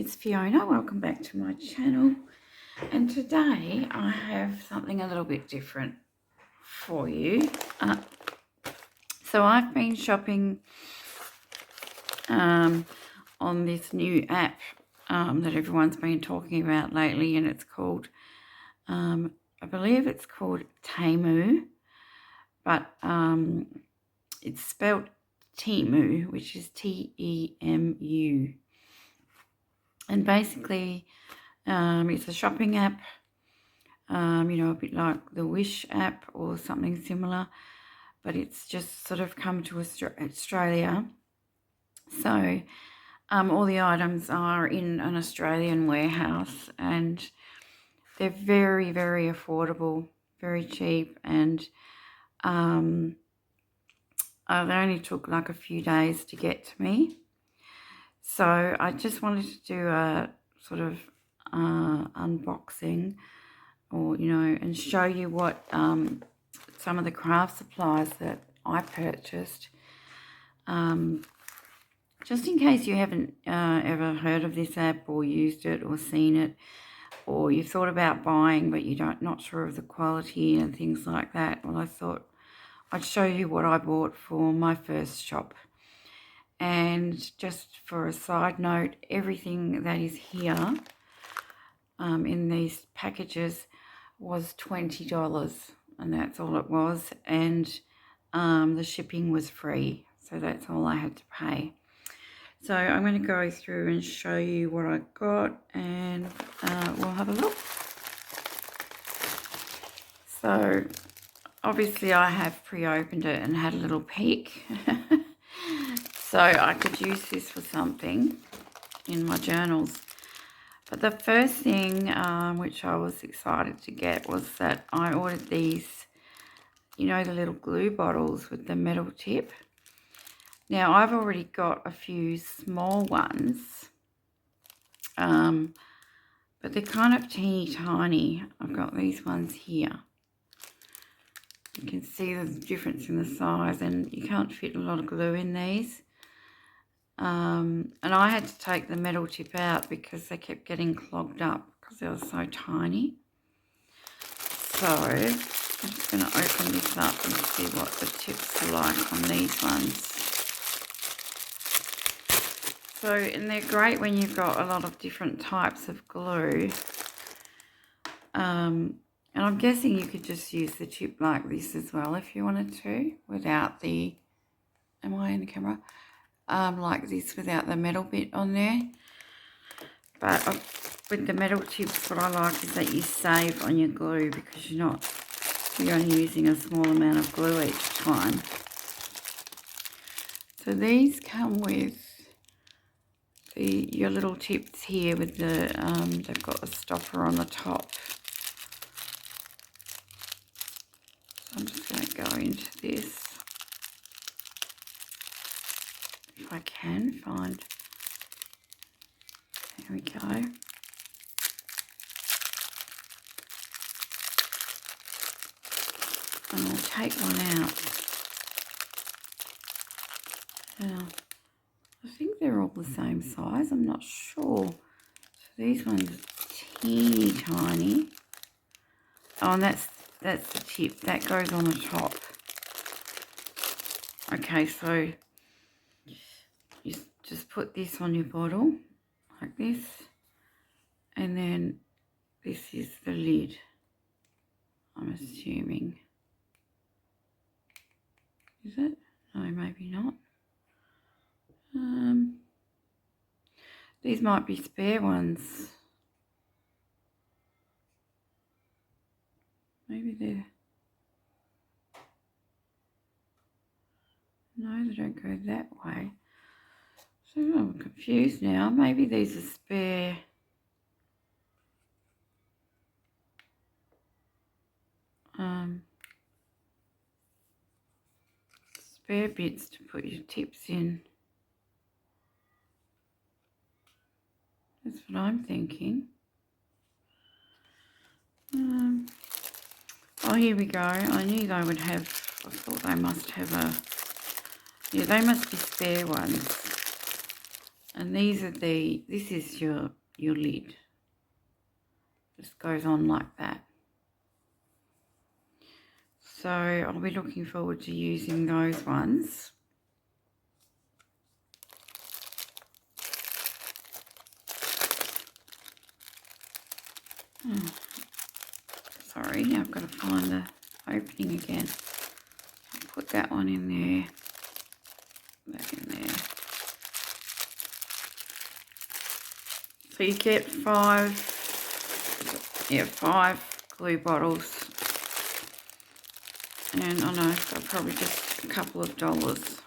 it's Fiona. Welcome back to my channel. And today I have something a little bit different for you. So I've been shopping on this new app that everyone's been talking about lately, and it's called, I believe it's called Temu, but it's spelled Temu, which is T-E-M-U. And basically, it's a shopping app, a bit like the Wish app or something similar, but it's just sort of come to Australia. So all the items are in an Australian warehouse, and they're very, very affordable, very cheap, and they only took like a few days to get to me. So I just wanted to do a sort of unboxing, or and show you what some of the craft supplies that I purchased, just in case you haven't ever heard of this app or used it or seen it, or you've thought about buying but you're not sure of the quality and things like that. Well, I thought I'd show you what I bought for my first shop. And just for a side note, everything that is here in these packages was $20, and that's all it was. And the shipping was free, so that's all I had to pay. So I'm going to go through and show you what I got, and we'll have a look. So obviously I have pre-opened it and had a little peek. So I could use this for something in my journals. But the first thing which I was excited to get was that I ordered these, the little glue bottles with the metal tip. Now I've already got a few small ones, but they're kind of teeny tiny. I've got these ones here. You can see the difference in the size, and you can't fit a lot of glue in these. And I had to take the metal tip out because they kept getting clogged up because they were so tiny. So I'm just going to open this up and see what the tips are like on these ones. So, and they're great when you've got a lot of different types of glue. And I'm guessing you could just use the tip like this as well if you wanted to, without the, am I in the camera? Like this, without the metal bit on there. But with the metal tips, what I like is that you save on your glue, because you're only using a small amount of glue each time. So these come with your little tips here with the, they've got the stopper on the top. So I'm just going to go into this. If I can find, there we go. And I'll take one out. Now, I think they're all the same size, I'm not sure. So these ones are teeny tiny. Oh, and that's the tip, that goes on the top. Okay, so you just put this on your bottle like this, and then this is the lid, I'm assuming. Is it? No, maybe not. These might be spare ones. Maybe they're... No, they don't go that way. So I'm confused now. Maybe these are spare. Spare bits to put your tips in. That's what I'm thinking. Oh, here we go. I knew they would have, I thought they must have a, yeah, they must be spare ones. And these are this is your lid. Just goes on like that. So I'll be looking forward to using those ones. Oh, sorry, I've got to find the opening again. I'll put that one in there. That in there. So you get 5 glue bottles. And I know, so probably just a couple of dollars.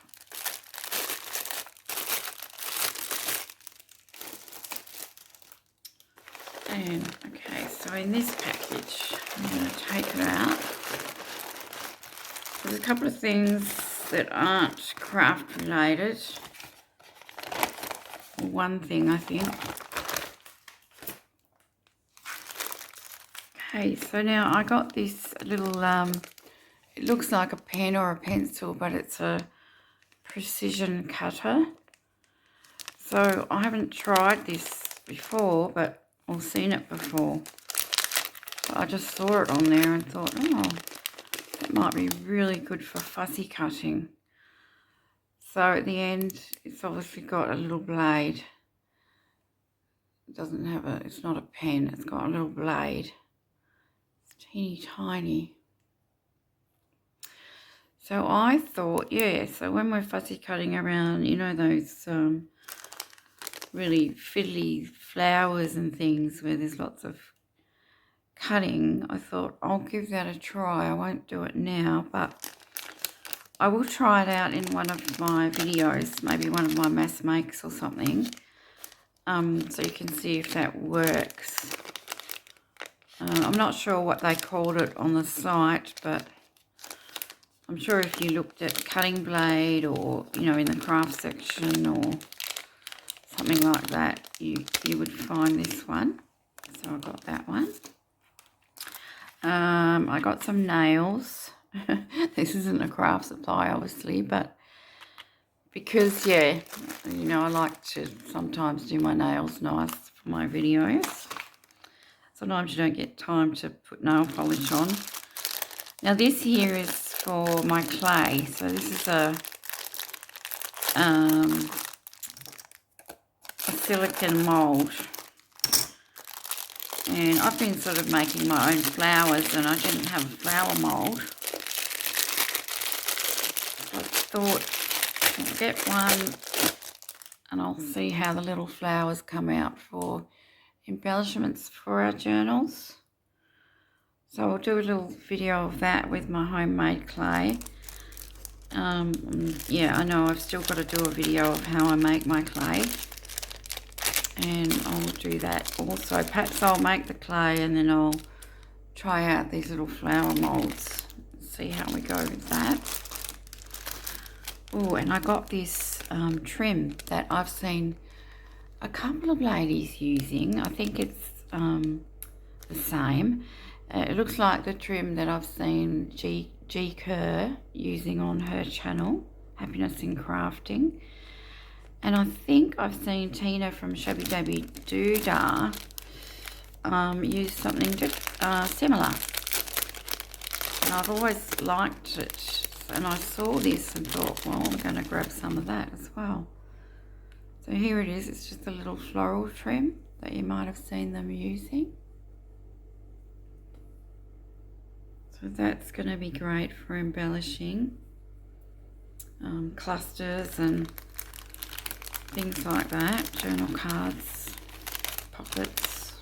And, okay, so in this package, I'm going to take it out. There's a couple of things that aren't craft related. Or one thing, I think. Okay, so now I got this little, it looks like a pen or a pencil, but it's a precision cutter. So I haven't tried this before, but I've seen it before. So I just saw it on there and thought, oh, that might be really good for fussy cutting. So at the end, it's obviously got a little blade. It doesn't have it's not a pen, it's got a little blade. It's teeny tiny. So I thought, yeah, so when we're fussy cutting around, you know, those really fiddly flowers and things where there's lots of cutting, I thought I'll give that a try. I won't do it now, but I will try it out in one of my videos, maybe one of my mass makes or something, so you can see if that works. I'm not sure what they called it on the site, but I'm sure if you looked at cutting blade or, you know, in the craft section or something like that, you would find this one. So I got that one. I got some nails. This isn't a craft supply, obviously, but because, yeah, you know, I like to sometimes do my nails nice for my videos. Sometimes you don't get time to put nail polish on. Now this here is for my clay. So this is a silicone mould. And I've been sort of making my own flowers and I didn't have a flower mould. So I thought I'll get one and I'll see how the little flowers come out for embellishments for our journals. So I'll do a little video of that with my homemade clay. Yeah, I know I've still got to do a video of how I make my clay. And I'll do that also. Perhaps I'll make the clay and then I'll try out these little flower molds. See how we go with that. Oh, and I got this trim that I've seen a couple of ladies using. I think it's the same. It looks like the trim that I've seen G Kerr using on her channel, Happiness in Crafting. And I think I've seen Tina from Shabby Dabby Doodah use something just similar. And I've always liked it. And I saw this and thought, well, I'm going to grab some of that as well. So here it is. It's just a little floral trim that you might have seen them using. So that's going to be great for embellishing clusters and things like that, journal cards, pockets.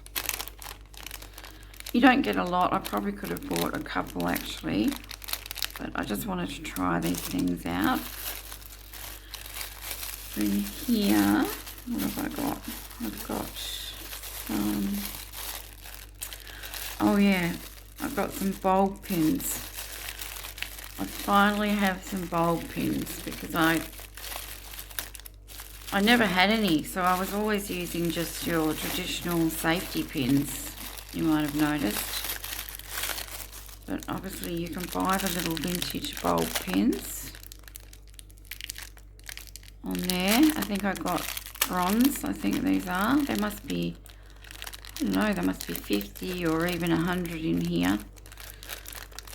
You don't get a lot. I probably could have bought a couple actually, but I just wanted to try these things out. So in here, what have I got? I've got oh yeah, I've got some bulb pins. I finally have some bulb pins because I never had any, so I was always using just your traditional safety pins, you might have noticed. But obviously you can buy the little vintage bulb pins on there. I think I got bronze, I think these are. There must be, I don't know, there must be 50 or even 100 in here.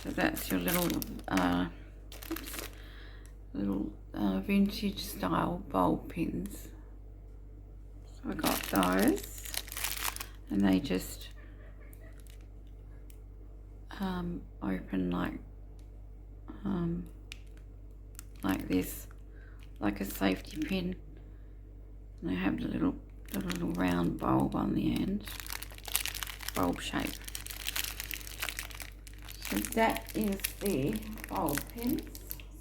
So that's your little vintage style bulb pins. So I got those, and they just open like this, like a safety pin. And they have the little round bulb on the end, bulb shape. So that is the bulb pins.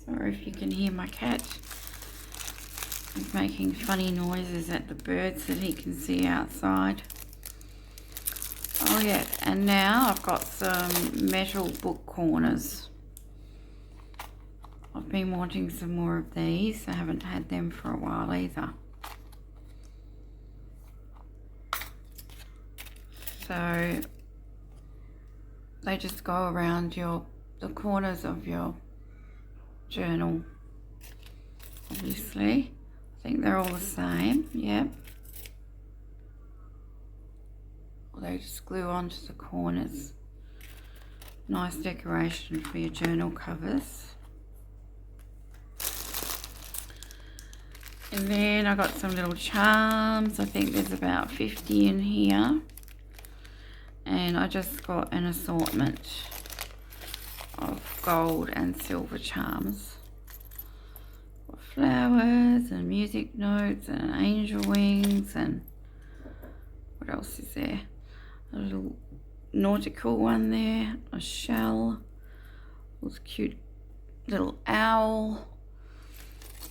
Sorry if you can hear my cat. He's making funny noises at the birds that he can see outside. Oh yeah, and now I've got some metal book corners. I've been wanting some more of these. I haven't had them for a while either. So they just go around the corners of your journal. Obviously, I think they're all the same. Yep. They just glue onto the corners. Nice decoration for your journal covers. And then I got some little charms. I think there's about 50 in here. And I just got an assortment of gold and silver charms. Got flowers and music notes and angel wings, and what else is there? A little nautical one there, a shell, this cute little owl.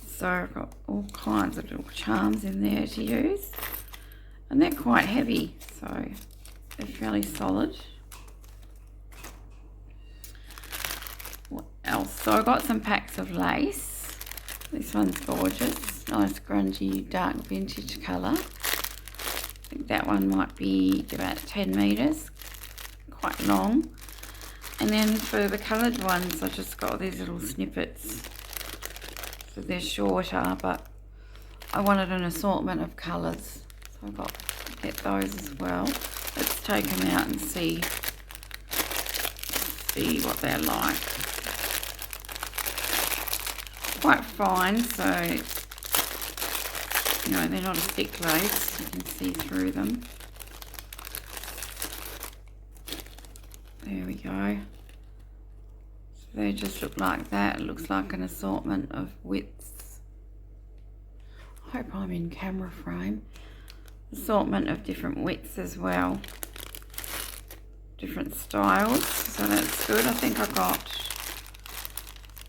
So I've got all kinds of little charms in there to use, and they're quite heavy, so they're fairly solid. What else? So I got some packs of lace. This one's gorgeous, nice grungy dark vintage colour. I think that one might be about 10 metres, quite long. And then for the coloured ones, I just got these little snippets. So they're shorter, but I wanted an assortment of colours, so I got to get those as well. Let's take them out and see what they're like. Quite fine, so you know they're not a thick lace. You can see through them. There we go. So they just look like that. It looks like an assortment of widths. I hope I'm in camera frame. Assortment of different widths as well. Different styles, so that's good. I think I got,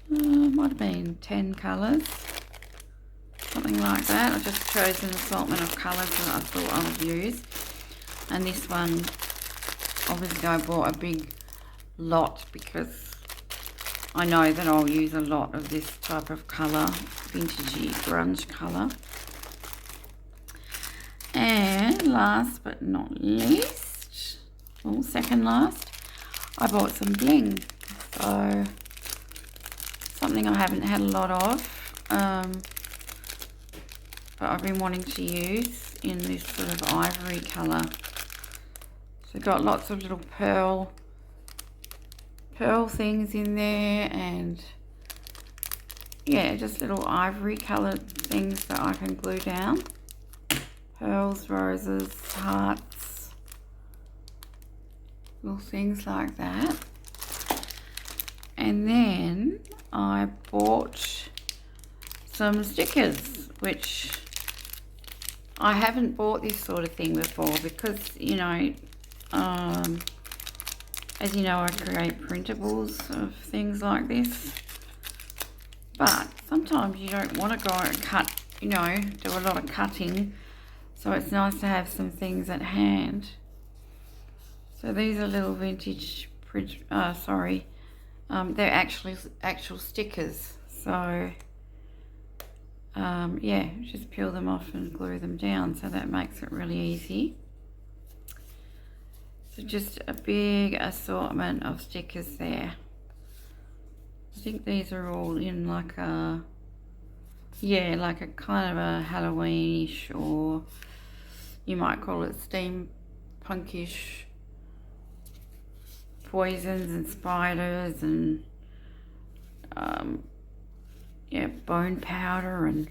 might have been 10 colours, something like that. I just chose an assortment of colours that I thought I would use. And this one, obviously I bought a big lot because I know that I'll use a lot of this type of colour, vintagey grunge colour. And last but not least, well, second last, I bought some bling. So something I haven't had a lot of, but I've been wanting to use in this sort of ivory colour. So got lots of little pearl things in there, and yeah, just little ivory coloured things that I can glue down. Pearls, roses, hearts, little things like that. And then I bought some stickers, which I haven't bought this sort of thing before because, you know, as you know, I create printables of things like this. But sometimes you don't want to go and cut, you know, do a lot of cutting. So it's nice to have some things at hand. So these are little vintage print, they're actual stickers. So yeah, just peel them off and glue them down, so that makes it really easy. So just a big assortment of stickers there. I think these are all in like a yeah, like a kind of a Halloweenish, or you might call it steampunkish, poisons and spiders and yeah, bone powder and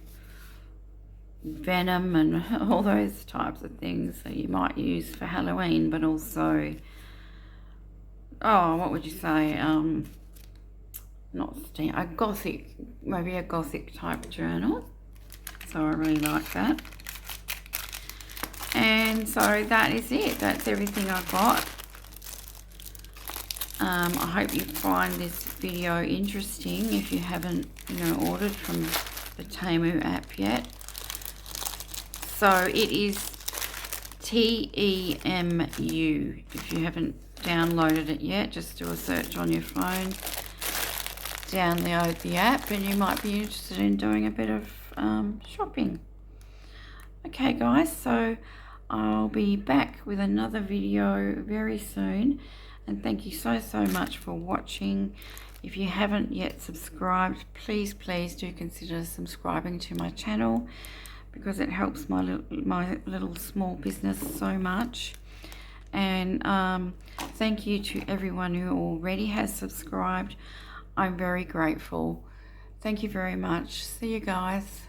venom and all those types of things that you might use for Halloween, but also, oh, what would you say, not steam, a gothic, maybe a gothic type journal. So I really like that. And so that is it. That's everything I got. I hope you find this video interesting if you haven't, ordered from the Temu app yet. So it is Temu. If you haven't downloaded it yet, just do a search on your phone, download the app, and you might be interested in doing a bit of shopping. Okay guys, so I'll be back with another video very soon, and thank you so much for watching. If you haven't yet subscribed, please do consider subscribing to my channel, because it helps my little small business so much. And thank you to everyone who already has subscribed. I'm very grateful. Thank you very much. See you guys.